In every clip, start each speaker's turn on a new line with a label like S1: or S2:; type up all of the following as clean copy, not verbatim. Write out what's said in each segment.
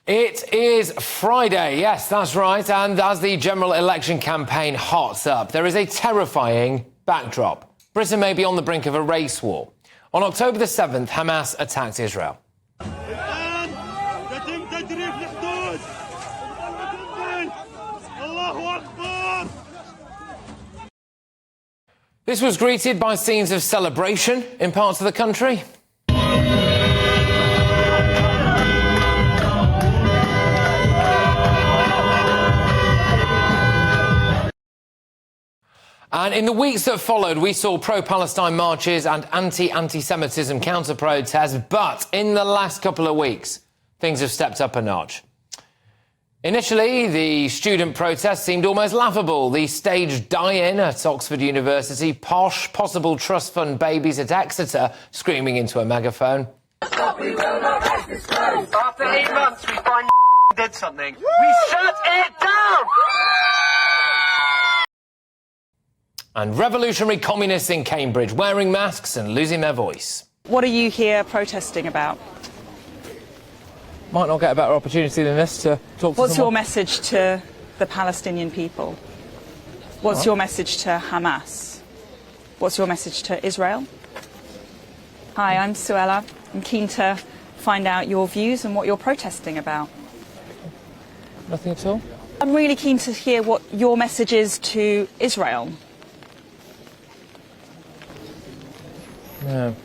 S1: It is Friday, yes, that's right, and as the general election campaign hots up, there is a terrifying backdrop. Britain may be on the brink of a race war. On October the 7th, Hamas attacked Israel. This was greeted by scenes of celebration in parts of the country. And in the weeks that followed, we saw pro-Palestine marches and anti-Semitism counter-protests, but in the last couple of weeks, things have stepped up a notch. Initially, the student protests seemed almost laughable. The staged die-in at Oxford University, posh, possible trust fund babies at Exeter screaming into a megaphone.
S2: After 8 months, we finally did something. We shut it down!
S1: And revolutionary communists in Cambridge wearing masks and losing their voice.
S3: What are you here protesting about?
S1: Might not get a better opportunity than this to talk to
S3: What's your
S1: someone.
S3: message to the Palestinian people? What's your message to Hamas? What's your message to Israel? Hi, I'm Suella. I'm keen to find out your views and what you're protesting about.
S1: Nothing at all?
S3: I'm really keen to hear what your message is to Israel.
S1: No.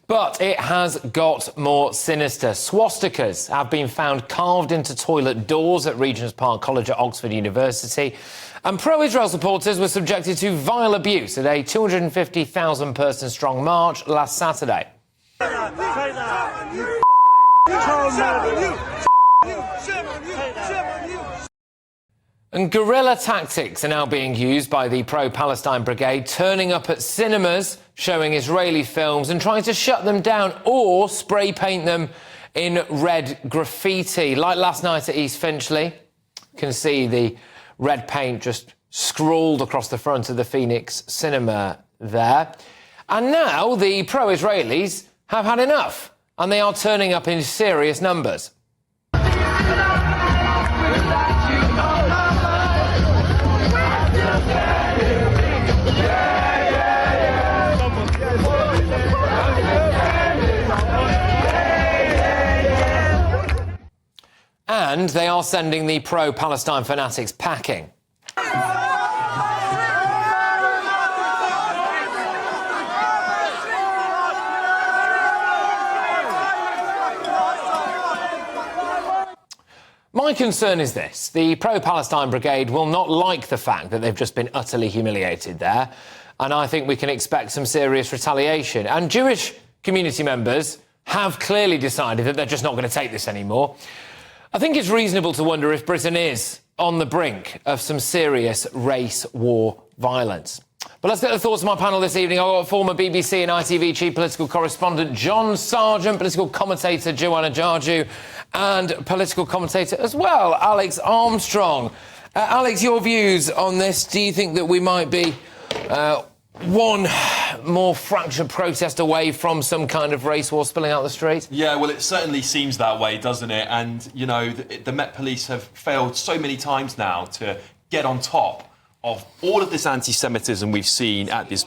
S1: But it has got more sinister. Swastikas have been found carved into toilet doors at Regent's Park College at Oxford University. And pro-Israel supporters were subjected to vile abuse at a 250,000-person strong march last Saturday. And guerrilla tactics are now being used by the pro-Palestine brigade, turning up at cinemas, showing Israeli films and trying to shut them down or spray paint them in red graffiti. Like last night at East Finchley, you can see the red paint just scrawled across the front of the Phoenix cinema there. And now the pro-Israelis have had enough, and they are turning up in serious numbers. And they are sending the pro-Palestine fanatics packing. My concern is this. The pro-Palestine brigade will not like the fact that they've just been utterly humiliated there, and I think we can expect some serious retaliation. And Jewish community members have clearly decided that they're just not going to take this anymore. I think it's reasonable to wonder if Britain is on the brink of some serious race war violence. But let's get the thoughts of my panel this evening. I've got former BBC and ITV chief political correspondent John Sargent, political commentator Joanna Jarju, and political commentator as well, Alex Armstrong. Alex, your views on this? Do you think that we might be one more fractured protest away from some kind of race war spilling out the street?
S4: Yeah, well, it certainly seems that way, doesn't it? And, you know, the Met Police have failed so many times now to get on top of all of this anti-Semitism we've seen at these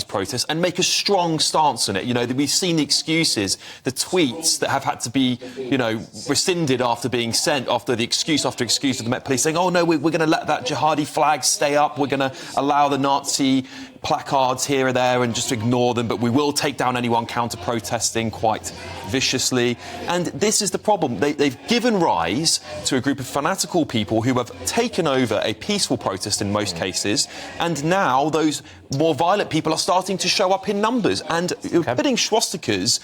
S4: protests and make a strong stance on it. You know, we've seen the excuses, the tweets that have had to be, you know, rescinded after being sent, after excuse of the Met Police saying, oh, no, we're going to let that jihadi flag stay up, we're going to allow the Nazi placards here or there and just ignore them, but we will take down anyone counter-protesting quite viciously. And this is the problem. They've given rise to a group of fanatical people who have taken over a peaceful protest in most cases, and now those more violent people are starting to show up in numbers. And putting swastikas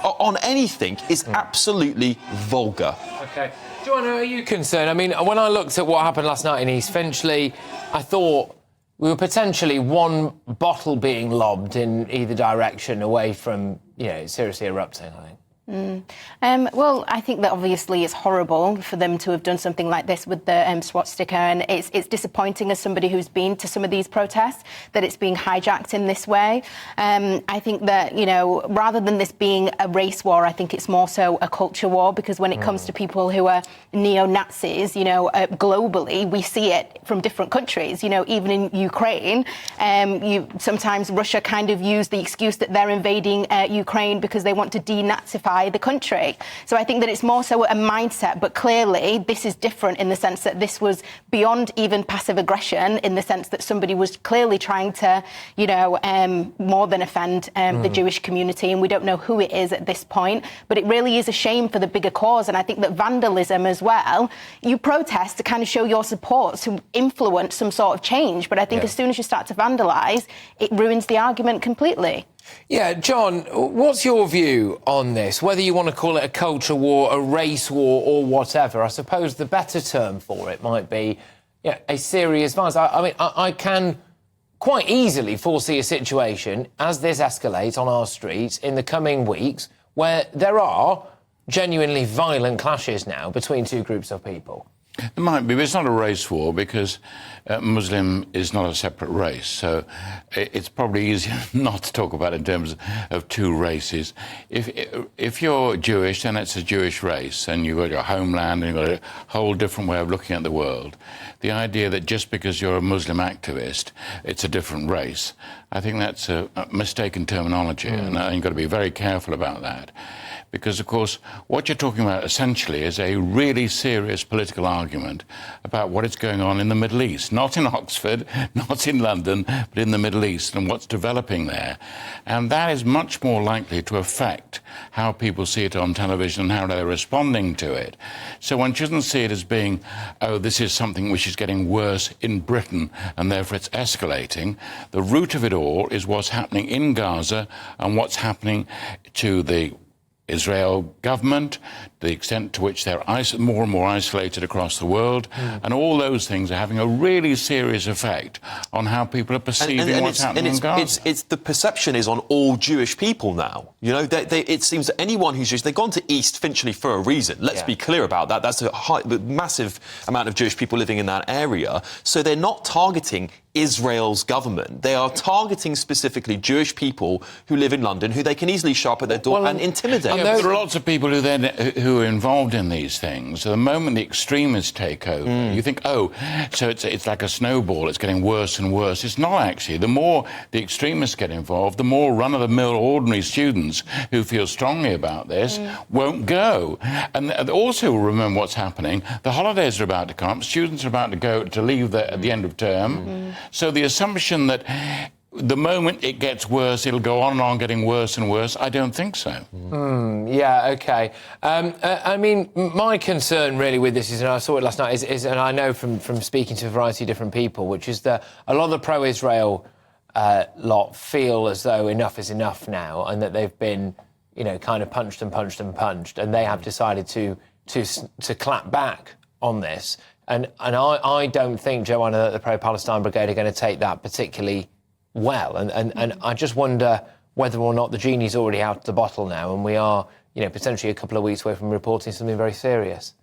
S4: on anything is absolutely vulgar.
S1: OK. Joanna, are you concerned? I mean, when I looked at what happened last night in East Finchley, I thought we were potentially one bottle being lobbed in either direction away from, you know, seriously erupting, I think.
S5: Well, I think that obviously it's horrible for them to have done something like this with the swastika, and it's disappointing as somebody who's been to some of these protests that it's being hijacked in this way. I think that, you know, rather than this being a race war, I think it's more so a culture war, because when it comes to people who are neo-Nazis, you know, globally, we see it from different countries. You know, even in Ukraine, sometimes Russia kind of use the excuse that they're invading Ukraine because they want to denazify the country. So I think that it's more so a mindset, but clearly this is different in the sense that this was beyond even passive aggression, in the sense that somebody was clearly trying to, you know, more than offend the Jewish community, and we don't know who it is at this point, but it really is a shame for the bigger cause. And I think that vandalism as well, you protest to kind of show your support, to influence some sort of change, but I think as soon as you start to vandalise, it ruins the argument completely.
S1: Yeah, John, what's your view on this? Whether you want to call it a culture war, a race war, or whatever, I suppose the better term for it might be a serious violence. I mean, I can quite easily foresee a situation as this escalates on our streets in the coming weeks where there are genuinely violent clashes now between two groups of people.
S6: It might be, but it's not a race war, because Muslim is not a separate race. So it's probably easier not to talk about it in terms of two races. If you're Jewish, then it's a Jewish race, and you've got your homeland, and you've got a whole different way of looking at the world. The idea that just because you're a Muslim activist, it's a different race, I think that's a mistaken terminology, and you've got to be very careful about that. Because, of course, what you're talking about essentially is a really serious political argument about what is going on in the Middle East. Not in Oxford, not in London, but in the Middle East, and what's developing there. And that is much more likely to affect how people see it on television and how they're responding to it. So one shouldn't see it as being, oh, this is something which is getting worse in Britain, and therefore it's escalating. The root of it all is what's happening in Gaza and what's happening to the Israel government, the extent to which they're more and more isolated across the world, and all those things are having a really serious effect on how people are perceiving what's happening in Gaza.
S4: It's the perception is on all Jewish people now. You know, it seems that anyone who's Jewish, they've gone to East Finchley for a reason. Let's be clear about that. That's a massive amount of Jewish people living in that area. So they're not targeting Israel's government. They are targeting specifically Jewish people who live in London, who they can easily show up at their door and intimidate.
S6: Yeah, there are lots of people who are involved in these things. So the moment the extremists take over, you think, oh, so it's like a snowball. It's getting worse and worse. It's not actually. The more the extremists get involved, the more run-of-the-mill ordinary students who feel strongly about this won't go. And also remember what's happening. The holidays are about to come up. Students are about to leave at the end of term. So the assumption that the moment it gets worse, it'll go on and on getting worse and worse, I don't think so.
S1: Yeah, OK. I mean, my concern really with this is, and I saw it last night, is and I know from speaking to a variety of different people, which is that a lot of the pro-Israel lot feel as though enough is enough now, and that they've been, you know, kind of punched and punched and punched, and they have decided to clap back on this. And I don't think, Joanna, that the pro-Palestine Brigade are going to take that particularly well. And I just wonder whether or not the genie's already out of the bottle now, and we are, you know, potentially a couple of weeks away from reporting something very serious.